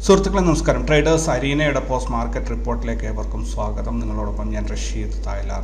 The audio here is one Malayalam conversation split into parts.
സുഹൃത്തുക്കളെ നമസ്കാരം. ട്രേഡേഴ്സ് അരീനയുടെ പോസ്റ്റ് മാർക്കറ്റ് റിപ്പോർട്ടിലേക്ക് ഏവർക്കും സ്വാഗതം. നിങ്ങളോടൊപ്പം ഞാൻ റഷീദ് തായ്ലാർ.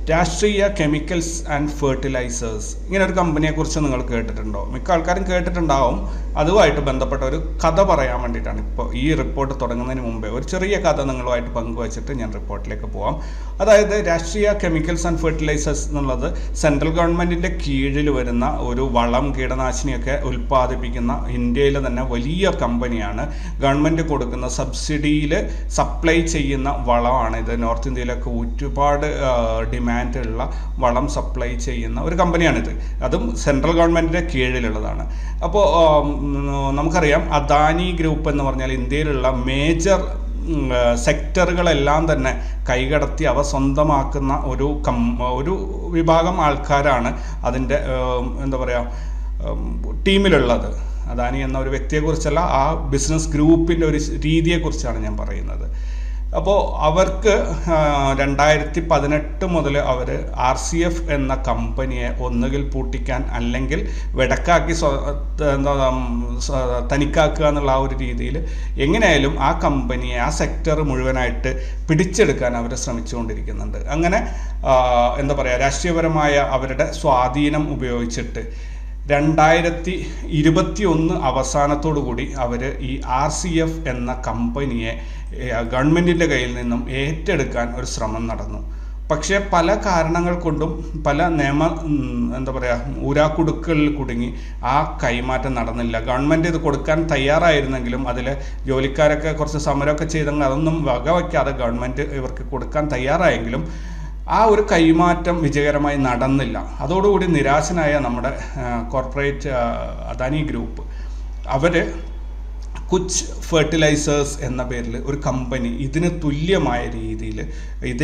രാഷ്ട്രീയ കെമിക്കൽസ് ആൻഡ് ഫെർട്ടിലൈസേഴ്സ് ഇങ്ങനെ ഒരു കമ്പനിയെക്കുറിച്ച് നിങ്ങൾ കേട്ടിട്ടുണ്ടോ? മിക്ക ആൾക്കാരും കേട്ടിട്ടുണ്ടാവും. അതുമായിട്ട് ബന്ധപ്പെട്ട ഒരു കഥ പറയാൻ വേണ്ടിയിട്ടാണ് ഇപ്പോൾ ഈ റിപ്പോർട്ട് തുടങ്ങുന്നതിന് മുമ്പേ ഒരു ചെറിയ കഥ നിങ്ങളുമായിട്ട് പങ്കുവച്ചിട്ട് ഞാൻ റിപ്പോർട്ടിലേക്ക് പോവാം. അതായത് രാഷ്ട്രീയ കെമിക്കൽസ് ആൻഡ് ഫെർട്ടിലൈസേഴ്സ് എന്നുള്ളത് സെൻട്രൽ ഗവൺമെൻറ്റിൻ്റെ കീഴിൽ വരുന്ന ഒരു വളം കീടനാശിനിയൊക്കെ ഉൽപ്പാദിപ്പിക്കുന്ന ഇന്ത്യയിലെ തന്നെ വലിയ കമ്പനിയാണ്. ഗവൺമെൻറ് കൊടുക്കുന്ന സബ്സിഡിയിൽ സപ്ലൈ ചെയ്യുന്ന വളമാണ് ഇത്. നോർത്ത് ഇന്ത്യയിലൊക്കെ ഒരുപാട് ഡിമാൻഡുള്ള വളം സപ്ലൈ ചെയ്യുന്ന ഒരു കമ്പനിയാണിത്. അതും സെൻട്രൽ ഗവൺമെൻറ്റിൻ്റെ കീഴിലുള്ളതാണ്. അപ്പോൾ നമുക്കറിയാം, അദാനി ഗ്രൂപ്പ് എന്ന് പറഞ്ഞാൽ ഇന്ത്യയിലുള്ള മേജർ സെക്ടറുകളെല്ലാം തന്നെ കൈകടത്തി അവ സ്വന്തമാക്കുന്ന ഒരു വിഭാഗം ആൾക്കാരാണ് അതിൻ്റെ എന്താ പറയുക ടീമിലുള്ളത്. അദാനി എന്ന ഒരു വ്യക്തിയെക്കുറിച്ചല്ല, ആ ബിസിനസ് ഗ്രൂപ്പിൻ്റെ ഒരു രീതിയെക്കുറിച്ചാണ് ഞാൻ പറയുന്നത്. അപ്പോൾ അവർക്ക് 2018 മുതൽ അവർ RCF എന്ന കമ്പനിയെ ഒന്നുകിൽ പൂട്ടിക്കാൻ അല്ലെങ്കിൽ വെടക്കാക്കി തനിക്കാക്കുക എന്നുള്ള ആ ഒരു രീതിയിൽ എങ്ങനെയായാലും ആ കമ്പനിയെ, ആ സെക്ടർ മുഴുവനായിട്ട് പിടിച്ചെടുക്കാൻ അവർ ശ്രമിച്ചുകൊണ്ടിരിക്കുന്നുണ്ട്. അങ്ങനെ എന്താ പറയുക, രാഷ്ട്രീയപരമായ അവരുടെ സ്വാധീനം ഉപയോഗിച്ചിട്ട് 2021 അവസാനത്തോടു കൂടി അവർ ഈ RCF എന്ന കമ്പനിയെ ഗവൺമെൻറ്റിൻ്റെ കയ്യിൽ നിന്നും ഏറ്റെടുക്കാൻ ഒരു ശ്രമം നടന്നു. പക്ഷേ പല കാരണങ്ങൾ കൊണ്ടും പല എന്താ പറയുക ഊരാക്കുടുക്കുകളിൽ കുടുങ്ങി ആ കൈമാറ്റം നടന്നില്ല. ഗവൺമെൻറ് ഇത് കൊടുക്കാൻ തയ്യാറായിരുന്നെങ്കിലും അതിൽ ജോലിക്കാരൊക്കെ കുറച്ച് സമരമൊക്കെ ചെയ്തെങ്കിൽ അതൊന്നും വകവയ്ക്കാതെ ഗവൺമെൻറ് ഇവർക്ക് കൊടുക്കാൻ തയ്യാറായെങ്കിലും ആ ഒരു കൈമാറ്റം വിജയകരമായി നടന്നില്ല. അതോടുകൂടി നിരാശനായ നമ്മുടെ കോർപ്പറേറ്റ് അദാനി ഗ്രൂപ്പ് അവർ കുച്ച് ഫെർട്ടിലൈസേഴ്സ് എന്ന പേരിൽ ഒരു കമ്പനി ഇതിന് തുല്യമായ രീതിയിൽ ഇത്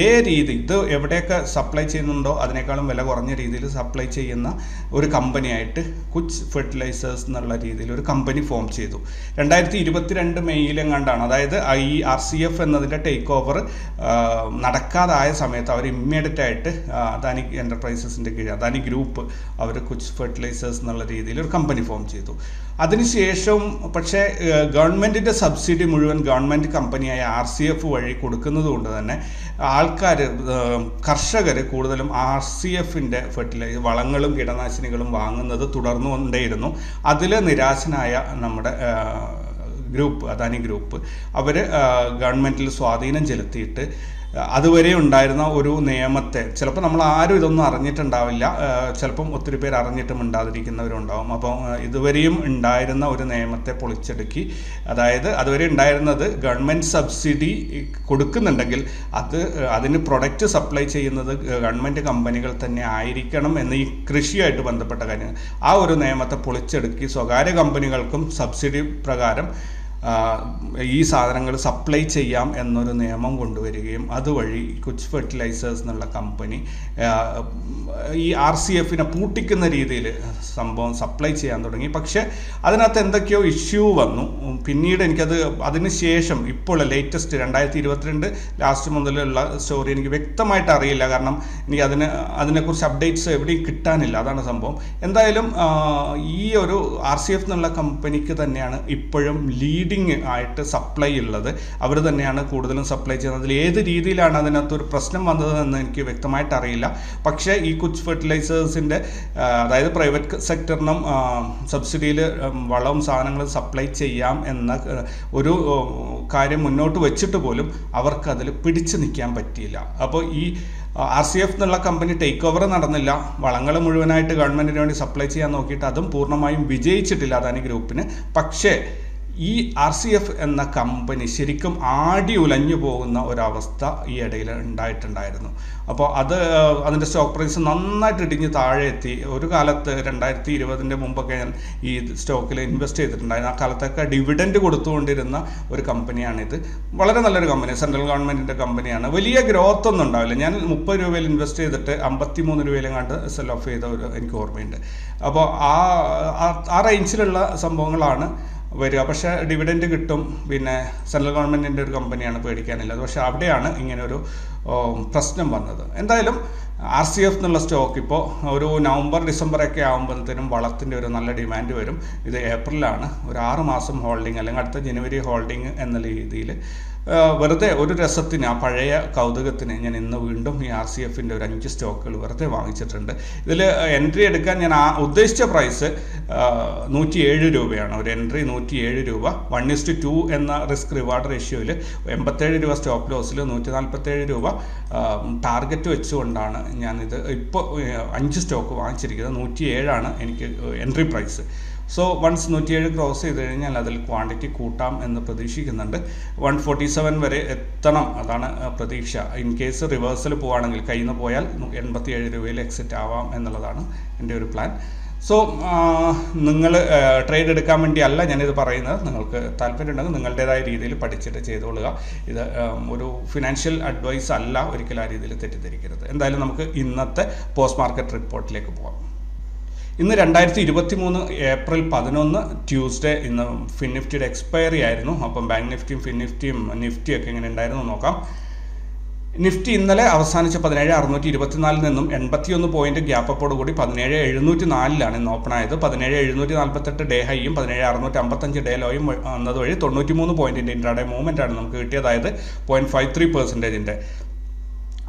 എവിടെയൊക്കെ സപ്ലൈ ചെയ്യുന്നുണ്ടോ അതിനേക്കാളും വില കുറഞ്ഞ രീതിയിൽ സപ്ലൈ ചെയ്യുന്ന ഒരു കമ്പനിയായിട്ട് കുച്ച് ഫെർട്ടിലൈസേഴ്സ് എന്നുള്ള രീതിയിൽ ഒരു കമ്പനി ഫോം ചെയ്തു. 2022 മെയ്യിലെങ്ങാണ്ടാണ്, അതായത് ഈ RCF എന്നതിൻ്റെ ടേക്ക് ഓവർ നടക്കാതായ സമയത്ത് അവർ ഇമ്മീഡിയറ്റ് ആയിട്ട് അദാനി എൻ്റർപ്രൈസസിൻ്റെ കീഴിൽ അദാനി ഗ്രൂപ്പ് അവർ കുച്ച് ഫെർട്ടിലൈസേഴ്സ് എന്നുള്ള രീതിയിൽ ഒരു കമ്പനി ഫോം ചെയ്തു. അതിനുശേഷം പക്ഷേ ഗവൺമെൻറ്റിൻ്റെ സബ്സിഡി മുഴുവൻ ഗവൺമെൻറ് കമ്പനിയായ RCF വഴി കൊടുക്കുന്നത് കൊണ്ട് തന്നെ കർഷകർ കൂടുതലും RCFൻ്റെ വളങ്ങളും കീടനാശിനികളും വാങ്ങുന്നത് തുടർന്നുകൊണ്ടേയിരുന്നു. അതിൽ നിരാശനായ നമ്മുടെ അദാനി ഗ്രൂപ്പ് അവർ ഗവൺമെൻറ്റിൽ സ്വാധീനം ചെലുത്തിയിട്ട് അതുവരെ ഉണ്ടായിരുന്ന ഒരു നിയമത്തെ, ചിലപ്പോൾ നമ്മൾ ആരും ഇതൊന്നും അറിഞ്ഞിട്ടുണ്ടാവില്ല, ചിലപ്പം ഒത്തിരി പേര് അറിഞ്ഞിട്ടും ഉണ്ടാതിരിക്കുന്നവരുണ്ടാവും. അപ്പോൾ ഇതുവരെയും ഉണ്ടായിരുന്ന ഒരു നിയമത്തെ പൊളിച്ചെടുക്കി. അതായത് അതുവരെ ഉണ്ടായിരുന്നത് ഗവൺമെൻറ് സബ്സിഡി കൊടുക്കുന്നുണ്ടെങ്കിൽ അതിന് പ്രൊഡക്റ്റ് സപ്ലൈ ചെയ്യുന്നത് ഗവൺമെൻറ് കമ്പനികൾ തന്നെ ആയിരിക്കണം എന്ന് ഈ കൃഷിയായിട്ട് ബന്ധപ്പെട്ട കാര്യങ്ങൾ, ആ ഒരു നിയമത്തെ പൊളിച്ചെടുക്കി സ്വകാര്യ കമ്പനികൾക്കും സബ്സിഡി പ്രകാരം ഈ സാധനങ്ങൾ സപ്ലൈ ചെയ്യാം എന്നൊരു നിയമം കൊണ്ടുവരികയും അതുവഴി കുച്ച് ഫെർട്ടിലൈസേഴ്സ് എന്നുള്ള കമ്പനി ഈ RCFനെ പൂട്ടിക്കുന്ന രീതിയിൽ സംഭവം സപ്ലൈ ചെയ്യാൻ തുടങ്ങി. പക്ഷേ അതിനകത്ത് എന്തൊക്കെയോ ഇഷ്യൂ വന്നു. പിന്നീട് അതിന് ശേഷം ഇപ്പോൾ ലേറ്റസ്റ്റ് 2022 ലാസ്റ്റ് മുതലുള്ള സ്റ്റോറി എനിക്ക് വ്യക്തമായിട്ട് അറിയില്ല, കാരണം എനിക്ക് അതിനെക്കുറിച്ച് അപ്ഡേറ്റ്സ് എവിടെയും കിട്ടാനില്ല. അതാണ് സംഭവം. എന്തായാലും ഈ ഒരു RCF എന്നുള്ള കമ്പനിക്ക് തന്നെയാണ് ഇപ്പോഴും ലീഡിങ് ആയിട്ട് സപ്ലൈ ഉള്ളത്. അവർ തന്നെയാണ് കൂടുതലും സപ്ലൈ ചെയ്യുന്നത്. അതിൽ ഏത് രീതിയിലാണ് അതിനകത്തൊരു പ്രശ്നം വന്നതെന്ന് എനിക്ക് വ്യക്തമായിട്ട് അറിയില്ല. പക്ഷേ ഈ കുച്ച് ഫെർട്ടിലൈസേഴ്സിൻ്റെ അതായത് പ്രൈവറ്റ് സെക്ടറിനും സബ്സിഡിയിൽ വളവും സാധനങ്ങളും സപ്ലൈ ചെയ്യാം എന്ന ഒരു കാര്യം മുന്നോട്ട് വെച്ചിട്ട് പോലും അവർക്കതിൽ പിടിച്ചു നിൽക്കാൻ പറ്റിയില്ല. അപ്പോൾ ഈ RCF എന്നുള്ള കമ്പനി ടേക്ക് ഓവർ നടന്നില്ല. വളങ്ങൾ മുഴുവനായിട്ട് ഗവൺമെൻറ്റിന് വേണ്ടി സപ്ലൈ ചെയ്യാൻ നോക്കിയിട്ട് അതും പൂർണ്ണമായും വിജയിച്ചിട്ടില്ല അദാനി ഗ്രൂപ്പിന്. പക്ഷേ ഈ RCF എന്ന കമ്പനി ശരിക്കും ആടി ഉലഞ്ഞു പോകുന്ന ഒരവസ്ഥ ഈ ഇടയിൽ ഉണ്ടായിട്ടുണ്ടായിരുന്നു. അപ്പോൾ അതിൻ്റെ സ്റ്റോക്ക് പ്രൈസ് നന്നായിട്ട് ഇടിഞ്ഞ് താഴെ എത്തി. ഒരു കാലത്ത് 2020 മുമ്പൊക്കെ ഞാൻ ഈ സ്റ്റോക്കിൽ ഇൻവെസ്റ്റ് ചെയ്തിട്ടുണ്ടായിരുന്നു. ആ കാലത്തൊക്കെ ഡിവിഡൻഡ് കൊടുത്തുകൊണ്ടിരുന്ന ഒരു കമ്പനിയാണിത്. വളരെ നല്ലൊരു കമ്പനി, സെൻട്രൽ ഗവൺമെൻറ്റിൻ്റെ കമ്പനിയാണ്. വലിയ ഗ്രോത്ത് ഒന്നും ഉണ്ടാവില്ല. ഞാൻ 30 രൂപയിൽ ഇൻവെസ്റ്റ് ചെയ്തിട്ട് 53 രൂപയിലെങ്ങാണ്ട് സെൽ ഓഫ് ചെയ്ത എനിക്ക് ഓർമ്മയുണ്ട്. അപ്പോൾ ആ റേഞ്ചിലുള്ള സംഭവങ്ങളാണ് വരിക. പക്ഷേ ഡിവിഡൻഡ് കിട്ടും. പിന്നെ സെൻട്രൽ ഗവൺമെൻറ്റിൻ്റെ ഒരു കമ്പനിയാണ്, പേടിക്കാനില്ല. പക്ഷേ അവിടെയാണ് ഇങ്ങനെ ഒരു പ്രശ്നം വന്നത്. എന്തായാലും RCF എന്നുള്ള സ്റ്റോക്ക് ഇപ്പോൾ ഒരു നവംബർ ഡിസംബറൊക്കെ ആകുമ്പോഴത്തേനും വളത്തിൻ്റെ ഒരു നല്ല ഡിമാൻഡ് വരും. ഇത് ഏപ്രിലാണ്, ഒരു 6 മാസം ഹോൾഡിംഗ് അല്ലെങ്കിൽ അടുത്ത ജനുവരി ഹോൾഡിംഗ് എന്ന രീതിയിൽ വെറുതെ ഒരു രസത്തിന്, ആ പഴയ കൗതുകത്തിന് ഞാൻ ഇന്ന് വീണ്ടും ഈ RCFൻ്റെ ഒരു 5 സ്റ്റോക്കുകൾ വെറുതെ വാങ്ങിച്ചിട്ടുണ്ട്. ഇതിൽ എൻട്രി എടുക്കാൻ ഞാൻ ഉദ്ദേശിച്ച പ്രൈസ് 107 രൂപയാണ്. ഒരു എൻട്രി 107 രൂപ. 1:2 എന്ന റിസ്ക് റിവാർഡ് റേഷ്യോയിൽ 87 രൂപ സ്റ്റോപ്പ് ലോസിൽ 147 രൂപ ടാർഗറ്റ് വെച്ചുകൊണ്ടാണ് ഞാനിത് ഇപ്പോൾ 5 സ്റ്റോക്ക് വാങ്ങിച്ചിരിക്കുന്നത്. 107 എനിക്ക് entry price. So once 107 cross ചെയ്ത് കഴിഞ്ഞാൽ അതിൽ ക്വാണ്ടിറ്റി കൂട്ടാം എന്ന് പ്രതീക്ഷിക്കുന്നുണ്ട്. 147 വരെ എത്തണം, അതാണ് പ്രതീക്ഷ. ഇൻ കേസ് റിവേഴ്സൽ പോവുകയാണെങ്കിൽ, കയ്യിൽ നിന്ന് പോയാൽ 87 രൂപയിൽ എക്സിറ്റ് ആവാം എന്നുള്ളതാണ് എൻ്റെ ഒരു പ്ലാൻ. സോ നിങ്ങൾ ട്രേഡ് എടുക്കാൻ വേണ്ടിയല്ല ഞാനിത് പറയുന്നത്. നിങ്ങൾക്ക് താല്പര്യമുണ്ടെങ്കിൽ നിങ്ങളുടേതായ രീതിയിൽ പഠിച്ചിട്ട് ചെയ്തോളുക. ഇത് ഒരു ഫിനാൻഷ്യൽ അഡ്വൈസ് അല്ല, ഒരിക്കലും ആ രീതിയിൽ തെറ്റിദ്ധരിക്കരുത്. എന്തായാലും നമുക്ക് ഇന്നത്തെ പോസ്റ്റ് മാർക്കറ്റ് റിപ്പോർട്ടിലേക്ക് പോകാം. ഇന്ന് 2023 ഏപ്രിൽ 11 ട്യൂസ്ഡേ. ഇന്ന് ഫിൻനിഫ്റ്റിയുടെ എക്സ്പയറി ആയിരുന്നു. അപ്പം ബാങ്ക് നിഫ്റ്റിയും ഫിൻനിഫ്റ്റിയും നിഫ്റ്റിയൊക്കെ എങ്ങനെ ഉണ്ടായിരുന്നു നോക്കാം. നിഫ്റ്റി ഇന്നലെ അവസാനിച്ച 17,624 നിന്നും 81 പോയിന്റ് ഗ്യാപ്പ് അപ്പോട് കൂടി 17,704 ഇന്ന് ഓപ്പൺ ആയത്. 17,748 ഡേ ഹൈയും 17,655 ഡേ ലോയും വന്നത് വഴി 93 പോയിന്റിൻ്റെ ഇൻട്രാഡേ മൂവ്മെൻ്റ് ആണ് നമുക്ക് കിട്ടിയത്. അതായത് 0.53%.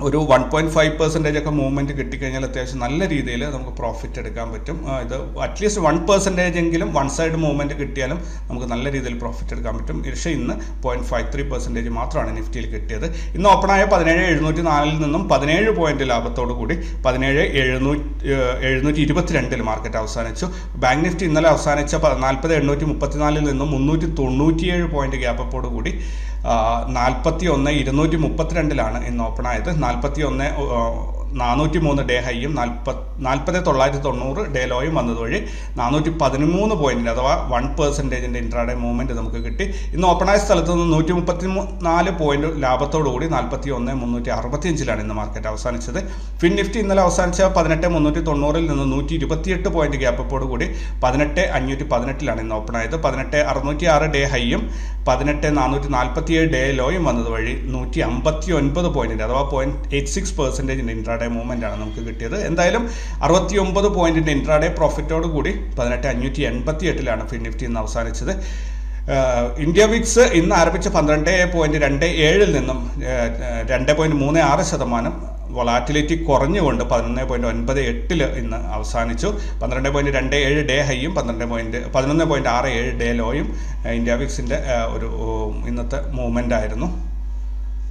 ഒരു 1.5% ഒക്കെ മൂവ്മെൻറ്റ് കിട്ടിക്കഴിഞ്ഞാൽ അത്യാവശ്യം നല്ല രീതിയിൽ നമുക്ക് പ്രോഫിറ്റ് എടുക്കാൻ പറ്റും. ഇത് അറ്റ്ലീസ്റ്റ് 1% എങ്കിലും വൺ സൈഡ് മൂവ്മെൻറ്റ് കിട്ടിയാലും നമുക്ക് നല്ല രീതിയിൽ പ്രോഫിറ്റ് എടുക്കാൻ പറ്റും. പക്ഷേ ഇന്ന് 0.53% മാത്രമാണ് നിഫ്റ്റിയിൽ കിട്ടിയത്. ഇന്ന് ഓപ്പണായ 17,704 നിന്നും 17 പോയിന്റ് ലാഭത്തോടു കൂടി 17,722 മാർക്കറ്റ് അവസാനിച്ചു. ബാങ്ക് നിഫ്റ്റി ഇന്നലെ അവസാനിച്ച 40,834 നിന്നും 397 പോയിന്റ് ഗ്യാപ്പപ്പോട് കൂടി 41,232 ഇന്ന് ഓപ്പൺ ആയത്. 41,403 ഡേ ഹൈയും 40,990 ഡേ ലോയും വന്നത് വഴി 413 പോയിന്റിന് അഥവാ 1% ഇൻട്രാഡേ മൂവ്മെന്റ് നമുക്ക് കിട്ടി. ഇന്ന് ഓപ്പണായ സ്ഥലത്ത് നിന്ന് 134 പോയിന്റ് ലാഭത്തോടു കൂടി 41,365 ഇന്ന് മാർക്കറ്റ് അവസാനിച്ചത്. ഫിൻ നിഫ്റ്റി ഇന്നലെ അവസാനിച്ച 18,390 നിന്ന് 128 പോയിന്റ് ഗ്യാപ്പപ്പോട് കൂടി 18,518 ഇന്ന് ഓപ്പൺ ആയത്. 18,606 ഡേ ഹൈയും 18,447 ഡേ ലോയും വന്നത് വഴി 159 പോയിന്റിന്റെ അഥവാ 0.86% ഇൻട്രാഡേ മൂവ്മെന്റ് ആണ് നമുക്ക് കിട്ടിയത്. എന്തായാലും 69 പോയിന്റിന്റെ ഇൻട്രാഡേ പ്രോഫിറ്റോട് കൂടി 18,588 ഫിൻ നിഫ്റ്റി ഇന്ന് അവസാനിച്ചത്. ഇന്ത്യ വിക്സ് ഇന്ന് ആരംഭിച്ച 12.27 നിന്നും 2.36% വൊളാറ്റിലിറ്റി കുറഞ്ഞുകൊണ്ട് 11.98 ഇന്ന് അവസാനിച്ചു. 12.27 ഡേ ഹൈയും 11.67 ഡേ ലോയും ഇന്ത്യ വിക്സിൻ്റെ ഒരു ഇന്നത്തെ മൂവ്മെൻ്റ് ആയിരുന്നു.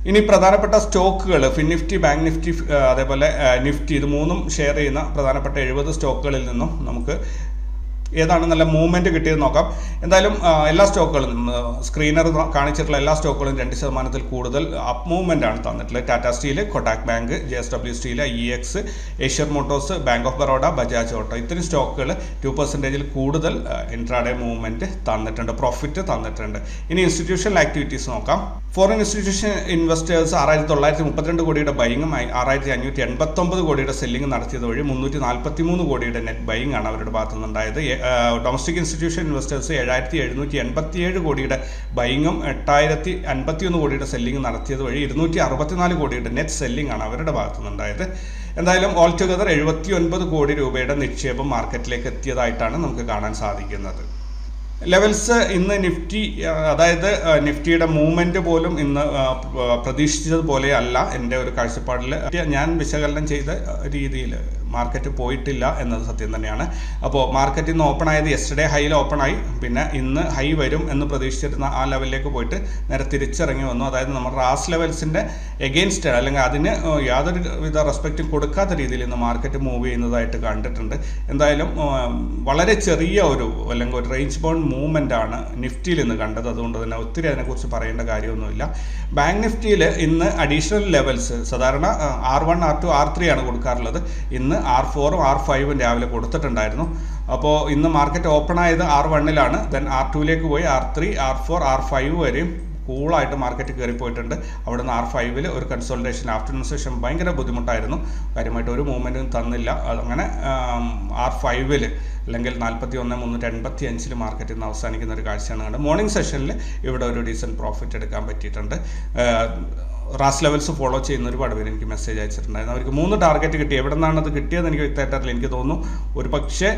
ഇനി പ്രധാനപ്പെട്ട സ്റ്റോക്കുകൾ ഫിൻ നിഫ്റ്റി, ബാങ്ക് നിഫ്റ്റി, അതേപോലെ നിഫ്റ്റി, ഇത് മൂന്നും ഷെയർ ചെയ്യുന്ന പ്രധാനപ്പെട്ട 70 സ്റ്റോക്കുകളിൽ നിന്നും നമുക്ക് ഏതാണ് നല്ല മൂവ്മെൻറ്റ് കിട്ടിയത് നോക്കാം. എന്തായാലും എല്ലാ സ്റ്റോക്കുകളും സ്ക്രീനർ കാണിച്ചിട്ടുള്ള എല്ലാ സ്റ്റോക്കുകളും 2% കൂടുതൽ അപ്പ് മൂവ്മെൻ്റ് ആണ് തന്നിട്ടുള്ളത്. Tata steel, Kotak bank, JSW steel, IEX, Eicher Motors, bank of Baroda, Bajaj auto, ഇത്രയും സ്റ്റോക്കുകൾ 2% കൂടുതൽ ഇൻട്രാഡേ മൂവ്മെൻറ്റ് തന്നിട്ടുണ്ട്, പ്രോഫിറ്റ് തന്നിട്ടുണ്ട്. ഇനി ഇൻസ്റ്റിറ്റ്യൂഷണൽ ആക്ടിവിറ്റീസ് നോക്കാം. ഫോറിൻ ഇൻസ്റ്റിറ്റ്യൂഷൻ ഇൻവെസ്റ്റേഴ്സ് 6,932 കോടിയുടെ ബൈങ്ങും 6,589 കോടിയുടെ സെല്ലിംഗ് നടത്തിയത് വഴി 343 കോടിയുടെ നെറ്റ് ബൈങ് ആണ് അവരുടെ ഭാഗത്തു നിന്നുണ്ടായത്. ഡൊമസ്റ്റിക് ഇൻസ്റ്റിറ്റ്യൂഷൻ ഇൻവെസ്റ്റേഴ്സ് 7,787 കോടിയുടെ ബൈങ്ങും 8,051 കോടിയുടെ സെല്ലിംഗ് നടത്തിയത് വഴി 264 കോടിയുടെ നെറ്റ് സെല്ലിംഗ് ആണ് അവരുടെ ഭാഗത്തു നിന്നുണ്ടായത്. എന്തായാലും ഓൾ ടുഗദർ 79 കോടി രൂപയുടെ നിക്ഷേപം മാർക്കറ്റിലേക്ക് എത്തിയതായിട്ടാണ് നമുക്ക് കാണാൻ സാധിക്കുന്നത്. ലെവൽസ് ഇന്ന് നിഫ്റ്റി, അതായത് നിഫ്റ്റിയുടെ മൂവ്മെന്റ് പോലും ഇന്ന് പ്രതീക്ഷിച്ചതുപോലെ അല്ല. എൻ്റെ ഒരു കാഴ്ചപ്പാടിൽ ഞാൻ വിശകലനം ചെയ്ത രീതിയിൽ മാർക്കറ്റ് പോയിട്ടില്ല എന്നത് സത്യം തന്നെയാണ്. അപ്പോൾ മാർക്കറ്റ് ഇന്ന് ഓപ്പൺ ആയത് യെസ്റ്റർഡേ ഹൈയിൽ ഓപ്പൺ ആയി, പിന്നെ ഇന്ന് ഹൈ വരും എന്ന് പ്രതീക്ഷിച്ചിരുന്ന ആ ലെവലിലേക്ക് പോയിട്ട് നേരെ തിരിച്ചിറങ്ങി വന്നു. അതായത് നമ്മുടെ റാസ് ലെവൽസിൻ്റെ എഗെയിൻസ്റ്റ് അല്ലെങ്കിൽ അതിന് യാതൊരു വിധ റെസ്പെക്റ്റും കൊടുക്കാത്ത രീതിയിൽ ഇന്ന് മാർക്കറ്റ് മൂവ് ചെയ്യുന്നതായിട്ട് കണ്ടിട്ടുണ്ട്. എന്തായാലും വളരെ ചെറിയ അല്ലെങ്കിൽ ഒരു റേഞ്ച് ബൗണ്ട് മൂവ്മെൻ്റ് ആണ് നിഫ്റ്റിയിൽ ഇന്ന് കണ്ടത്. അതുകൊണ്ട് തന്നെ ഒത്തിരി അതിനെക്കുറിച്ച് പറയേണ്ട കാര്യമൊന്നുമില്ല. ബാങ്ക് നിഫ്റ്റിയിൽ ഇന്ന് അഡീഷണൽ ലെവൽസ് സാധാരണ R1, R2, R3 ആണ് കൊടുക്കാറുള്ളത്. ഇന്ന് R4ഉം R5ഉം രാവിലെ കൊടുത്തിട്ടുണ്ടായിരുന്നു. അപ്പോൾ ഇന്ന് മാർക്കറ്റ് ഓപ്പൺ ആയത് R1ലാണ്, ദെൻ R2ലേക്ക് പോയി R3, R4, R5 വരെയും കൂളായിട്ട് മാർക്കറ്റ് കയറിപ്പോയിട്ടുണ്ട്. അവിടെ നിന്ന് R5ൽ ഒരു കൺസോൾട്ടേഷൻ ആഫ്റ്റർനൂൺ സെഷൻ ഭയങ്കര ബുദ്ധിമുട്ടായിരുന്നു, കാര്യമായിട്ട് ഒരു മൂവ്മെൻറ്റും തന്നില്ല. അതങ്ങനെ R5ൽ അല്ലെങ്കിൽ 41,385 മാർക്കറ്റിൽ നിന്ന് അവസാനിക്കുന്ന ഒരു കാഴ്ചയാണ് കണ്ടത്. മോർണിംഗ് സെഷനിൽ ഇവിടെ ഒരു ഡീസൻറ്റ് പ്രോഫിറ്റ് എടുക്കാൻ പറ്റിയിട്ടുണ്ട്. റാസ് ലെവൽസ് ഫോളോ ചെയ്യുന്ന ഒരുപാട് പേര് എനിക്ക് മെസ്സേജ് അയച്ചിട്ടുണ്ടായിരുന്നു. അവർക്ക് 3 ടാർഗറ്റ് കിട്ടി. എവിടെ നിന്നാണ് അത് കിട്ടിയത് എനിക്ക് വ്യക്തമായിട്ടറിയില്ല. എനിക്ക് തോന്നുന്നു ഒരു പക്ഷേ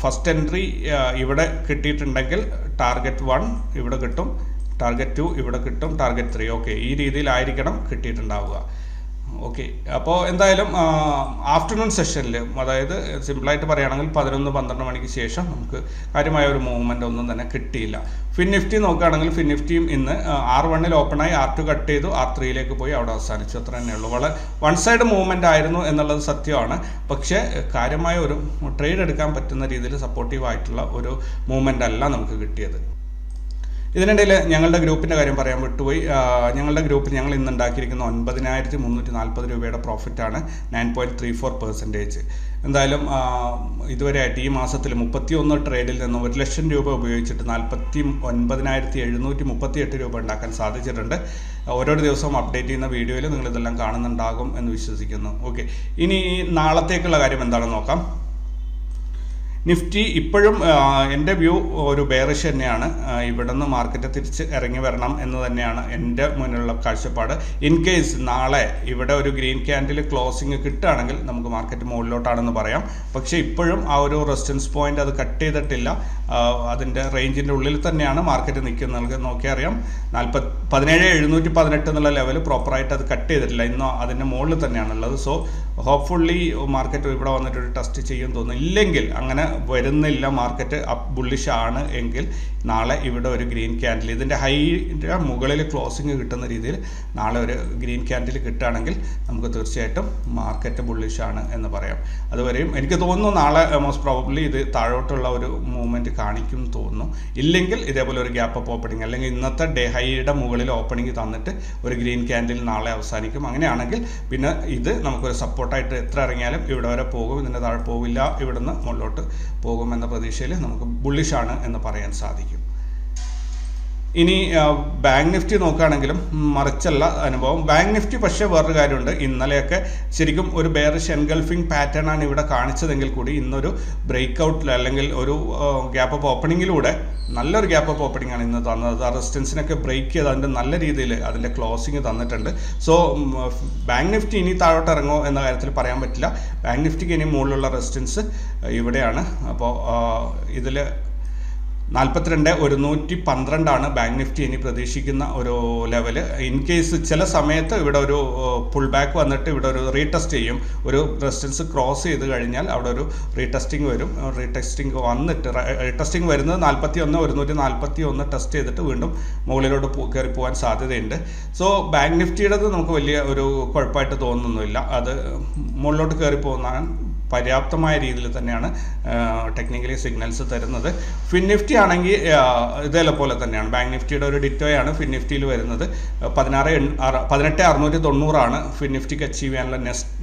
ഫസ്റ്റ് എൻട്രി ഇവിടെ കിട്ടിയിട്ടുണ്ടെങ്കിൽ ടാർഗറ്റ് 1 ഇവിടെ കിട്ടും, ടാർഗറ്റ് 2 ഇവിടെ കിട്ടും, ടാർഗറ്റ് 3 ഓക്കെ ഈ രീതിയിലായിരിക്കണം കിട്ടിയിട്ടുണ്ടാവുക. ഓക്കെ, അപ്പോൾ എന്തായാലും ആഫ്റ്റർനൂൺ സെഷനിൽ, അതായത് സിമ്പിളായിട്ട് പറയുകയാണെങ്കിൽ 11-12 മണിക്ക് ശേഷം നമുക്ക് കാര്യമായ ഒരു മൂവ്മെൻ്റ് ഒന്നും തന്നെ കിട്ടിയില്ല. ഫിൻ നിഫ്റ്റി നോക്കുകയാണെങ്കിൽ ഫിൻ നിഫ്റ്റിയും ഇന്ന് R1 ഓപ്പണായി R2 കട്ട് ചെയ്തു, R3 പോയി അവിടെ അവസാനിച്ചു. അത്ര തന്നെയുള്ളൂ. വളരെ വൺ സൈഡ് മൂവ്മെൻ്റ് ആയിരുന്നു എന്നുള്ളത് സത്യമാണ്. പക്ഷേ കാര്യമായ ഒരു ട്രേഡ് എടുക്കാൻ പറ്റുന്ന രീതിയിൽ സപ്പോർട്ടീവ് ആയിട്ടുള്ള ഒരു മൂവ്മെൻ്റ് അല്ല നമുക്ക് കിട്ടിയത്. ഇതിനിടയിൽ ഞങ്ങളുടെ ഗ്രൂപ്പിൻ്റെ കാര്യം പറയാൻ വിട്ടുപോയി. ഞങ്ങളുടെ ഗ്രൂപ്പിൽ ഞങ്ങൾ ഇന്ന് ഉണ്ടാക്കിയിരിക്കുന്ന 9,340 രൂപയുടെ പ്രോഫിറ്റാണ്, 9.34%. എന്തായാലും ഇതുവരെയായിട്ട് ഈ മാസത്തിൽ 31 ട്രേഡിൽ നിന്ന് 1 ലക്ഷം രൂപ ഉപയോഗിച്ചിട്ട് 49,738 രൂപ ഉണ്ടാക്കാൻ സാധിച്ചിട്ടുണ്ട്. ഓരോ ദിവസവും അപ്ഡേറ്റ് ചെയ്യുന്ന വീഡിയോയിൽ നിങ്ങളിതെല്ലാം കാണുന്നുണ്ടാകും എന്ന് വിശ്വസിക്കുന്നു. ഓക്കെ, ഇനി നാളത്തേക്കുള്ള കാര്യം എന്താണെന്ന് നോക്കാം. നിഫ്റ്റി ഇപ്പോഴും എൻ്റെ വ്യൂ ഒരു ബെയറിഷ് തന്നെയാണ്. ഇവിടെ നിന്ന് മാർക്കറ്റ് തിരിച്ച് ഇറങ്ങി വരണം എന്ന് തന്നെയാണ് എൻ്റെ മുന്നിലുള്ള കാഴ്ചപ്പാട്. ഇൻ കേസ് നാളെ ഇവിടെ ഒരു ഗ്രീൻ ക്യാൻഡിൽ ക്ലോസിങ് കിട്ടുകയാണെങ്കിൽ നമുക്ക് മാർക്കറ്റ് മുകളിലോട്ടാണെന്ന് പറയാം. പക്ഷേ ഇപ്പോഴും ആ ഒരു റെസിസ്റ്റൻസ് പോയിന്റ് അത് കട്ട് ചെയ്തിട്ടില്ല. അതിൻ്റെ റേഞ്ചിൻ്റെ ഉള്ളിൽ തന്നെയാണ് മാർക്കറ്റ് നിൽക്കുന്നത്. നോക്കിയാൽ അറിയാം 17,718 എന്നുള്ള ലെവൽ പ്രോപ്പറായിട്ട് അത് കട്ട് ചെയ്തിട്ടില്ല. ഇന്നും അതിൻ്റെ മുകളിൽ തന്നെയാണുള്ളത്. സോ ഹോപ്പ്ഫുള്ളി മാർക്കറ്റ് ഇവിടെ വന്നിട്ടൊരു ടെസ്റ്റ് ചെയ്യും തോന്നുന്നു. ഇല്ലെങ്കിൽ അങ്ങനെ വരുന്നില്ല, മാർക്കറ്റ് അപ്പ് ബുള്ളിഷ് ആണ് എങ്കിൽ നാളെ ഇവിടെ ഒരു ഗ്രീൻ ക്യാൻഡിൽ ഇതിൻ്റെ ഹൈൻ്റെ മുകളിൽ ക്ലോസിങ് കിട്ടുന്ന രീതിയിൽ നാളെ ഒരു ഗ്രീൻ ക്യാൻഡിൽ കിട്ടുകയാണെങ്കിൽ നമുക്ക് തീർച്ചയായിട്ടും മാർക്കറ്റ് ബുള്ളിഷ് ആണ് എന്ന് പറയാം. അതുവരെയും എനിക്ക് തോന്നുന്നു നാളെ മോസ്റ്റ് പ്രോബബ്ലി ഇത് താഴോട്ടുള്ള ഒരു മൂവ്മെൻറ്റ് കാണിക്കും തോന്നുന്നു. ഇല്ലെങ്കിൽ ഇതേപോലെ ഒരു ഗ്യാപ്പ് അപ്പ് ഓപ്പണിംഗ് അല്ലെങ്കിൽ ഇന്നത്തെ ഡേ ഹൈയുടെ മുകളിൽ ഓപ്പണിംഗ് തന്നിട്ട് ഒരു ഗ്രീൻ ക്യാൻഡിൽ നാളെ അവസാനിക്കും. അങ്ങനെയാണെങ്കിൽ പിന്നെ ഇത് നമുക്കൊരു സപ്പോർട്ടായിട്ട് എത്ര ഇറങ്ങിയാലും ഇവിടെ വരെ പോകും, ഇതിൻ്റെ താഴെ പോവില്ല, ഇവിടുന്ന് മുകളിലോട്ട് പോകുമെന്ന പ്രതീക്ഷയിൽ നമുക്ക് ബുള്ളിഷാണ് എന്ന് പറയാൻ സാധിക്കും. ഇനി ബാങ്ക് നിഫ്റ്റി നോക്കുകയാണെങ്കിലും മറിച്ചല്ല അനുഭവം. ബാങ്ക് നിഫ്റ്റി പക്ഷേ വേറൊരു കാര്യമുണ്ട്. ഇന്നലെയൊക്കെ ശരിക്കും ഒരു ബെയറിഷ് എൻഗൾഫിംഗ് പാറ്റേൺ ആണ് ഇവിടെ കാണിച്ചതെങ്കിൽ കൂടി ഇന്നൊരു ബ്രേക്ക് ഔട്ടിൽ അല്ലെങ്കിൽ ഒരു ഗ്യാപ്പ് അപ്പ് ഓപ്പണിങ്ങിലൂടെ നല്ലൊരു ഗ്യാപ്പ് അപ്പ് ഓപ്പണിംഗ് ആണ് ഇന്ന് തന്നത്. ആ റെസിസ്റ്റൻസിനൊക്കെ ബ്രേക്ക് ചെയ്ത് അതിൻ്റെ നല്ല രീതിയിൽ അതിൻ്റെ ക്ലോസിങ് തന്നിട്ടുണ്ട്. സോ ബാങ്ക് നിഫ്റ്റി ഇനി താഴോട്ട് ഇറങ്ങുമോ എന്ന കാര്യത്തിൽ പറയാൻ പറ്റില്ല. ബാങ്ക് നിഫ്റ്റിക്ക് ഇനി മുകളിലുള്ള റെസിസ്റ്റൻസ് ഇവിടെയാണ്. അപ്പോൾ ഇതിൽ 42,112 ബാങ്ക് നിഫ്റ്റി ഇനി പ്രതീക്ഷിക്കുന്ന ഒരു ലെവൽ. ഇൻ കേസ് ചില സമയത്ത് ഇവിടെ ഒരു പുൾ ബാക്ക് വന്നിട്ട് ഇവിടെ ഒരു റീടെസ്റ്റ് ചെയ്യും. ഒരു റെസിസ്റ്റൻസ് ക്രോസ് ചെയ്ത് കഴിഞ്ഞാൽ അവിടെ ഒരു റീടെസ്റ്റിംഗ് വരും. റീടെസ്റ്റിംഗ് വന്നിട്ട് റീടെസ്റ്റിംഗ് വരുന്നത് 41,141 ടെസ്റ്റ് ചെയ്തിട്ട് വീണ്ടും മുകളിലോട്ട് കയറി പോകാൻ സാധ്യതയുണ്ട്. സോ ബാങ്ക് നിഫ്റ്റിയുടേത് നമുക്ക് വലിയ ഒരു കുഴപ്പമായിട്ട് തോന്നുന്നില്ല. അത് മുകളിലോട്ട് കയറി പോകുന്ന പര്യാപ്തമായ രീതിയിൽ തന്നെയാണ് ടെക്നിക്കലി സിഗ്നൽസ് തരുന്നത്. ഫിൻ നിഫ്റ്റി ആണെങ്കിൽ ഇതേപോലെ തന്നെയാണ്. ബാങ്ക് നിഫ്റ്റിയുടെ ഒരു ഡിറ്റോയാണ് ഫിൻ നിഫ്റ്റിയിൽ വരുന്നത്. 18,690 ഫിൻ നിഫ്റ്റിക്ക് അച്ചീവ് ചെയ്യാനുള്ള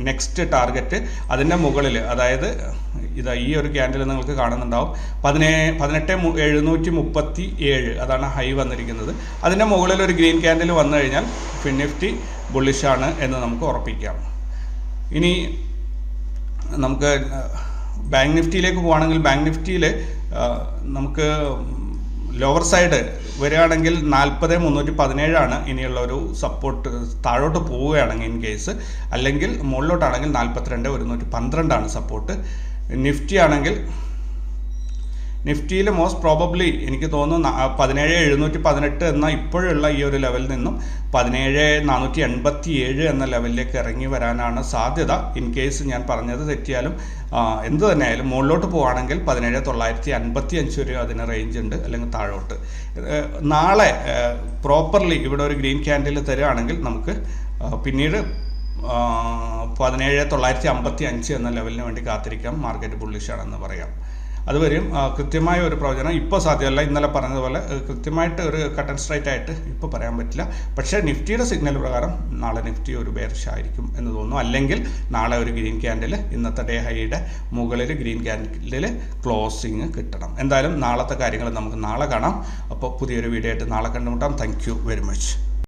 നെക്സ്റ്റ് ടാർഗറ്റ്. അതിൻ്റെ മുകളിൽ, അതായത് ഇതാ ഈ ഒരു ക്യാൻഡിൽ നിങ്ങൾക്ക് കാണുന്നുണ്ടാവും 18,737 അതാണ് ഹൈ വന്നിരിക്കുന്നത്. അതിൻ്റെ മുകളിൽ ഒരു ഗ്രീൻ ക്യാൻഡിൽ വന്നു കഴിഞ്ഞാൽ ഫിൻ നിഫ്റ്റി ബുള്ളിഷാണ് എന്ന് നമുക്ക് ഉറപ്പിക്കാം. ഇനി നമുക്ക് ബാങ്ക് നിഫ്റ്റിയിലേക്ക് പോവുകയാണെങ്കിൽ ബാങ്ക് നിഫ്റ്റിയിൽ നമുക്ക് ലോവർ സൈഡ് വരികയാണെങ്കിൽ 40,317 ഇനിയുള്ള ഒരു സപ്പോർട്ട്. താഴോട്ട് പോവുകയാണെങ്കിൽ ഇൻ കേസ്, അല്ലെങ്കിൽ മുകളിലോട്ടാണെങ്കിൽ 42,112 സപ്പോർട്ട്. നിഫ്റ്റി ആണെങ്കിൽ നിഫ്റ്റിയിൽ മോസ്റ്റ് പ്രോബബ്ലി എനിക്ക് തോന്നുന്നു 17,718 എന്ന ഇപ്പോഴുള്ള ഈ ഒരു ലെവലിൽ നിന്നും 17,487 എന്ന ലെവലിലേക്ക് ഇറങ്ങി വരാനാണ് സാധ്യത. ഇൻ കേസ് ഞാൻ പറഞ്ഞത് തെറ്റിയാലും എന്ത് തന്നെയായാലും മുകളിലോട്ട് പോവുകയാണെങ്കിൽ 17,955 വരെ അതിന് റേഞ്ച് ഉണ്ട്, അല്ലെങ്കിൽ താഴോട്ട്. നാളെ പ്രോപ്പർലി ഇവിടെ ഒരു ഗ്രീൻ ക്യാൻഡിൽ തരികയാണെങ്കിൽ നമുക്ക് പിന്നീട് 17,955 എന്ന ലെവലിന് വേണ്ടി കാത്തിരിക്കാം. മാർക്കറ്റ് ബുള്ളിഷാണെന്ന് പറയാം. അതുവരെയും കൃത്യമായ ഒരു പ്രവചനം ഇപ്പോൾ സാധ്യമല്ല. ഇന്നലെ പറഞ്ഞതുപോലെ കൃത്യമായിട്ട് ഒരു കട്ടൻ സ്ട്രൈറ്റ് ആയിട്ട് ഇപ്പോൾ പറയാൻ പറ്റില്ല. പക്ഷേ നിഫ്റ്റിയുടെ സിഗ്നൽ പ്രകാരം നാളെ നിഫ്റ്റി ഒരു ബെയറിഷ് ആയിരിക്കും എന്ന് തോന്നുന്നു. അല്ലെങ്കിൽ നാളെ ഒരു ഗ്രീൻ ക്യാൻഡിൽ ഇന്നത്തെ ഡേ ഹൈയുടെ മുകളിൽ ഗ്രീൻ ക്യാൻഡിൽ ക്ലോസിങ് കിട്ടണം. എന്തായാലും നാളത്തെ കാര്യങ്ങൾ നമുക്ക് നാളെ കാണാം. അപ്പോൾ പുതിയൊരു വീഡിയോ ആയിട്ട് നാളെ കണ്ടുമുട്ടാം. Thank you very much.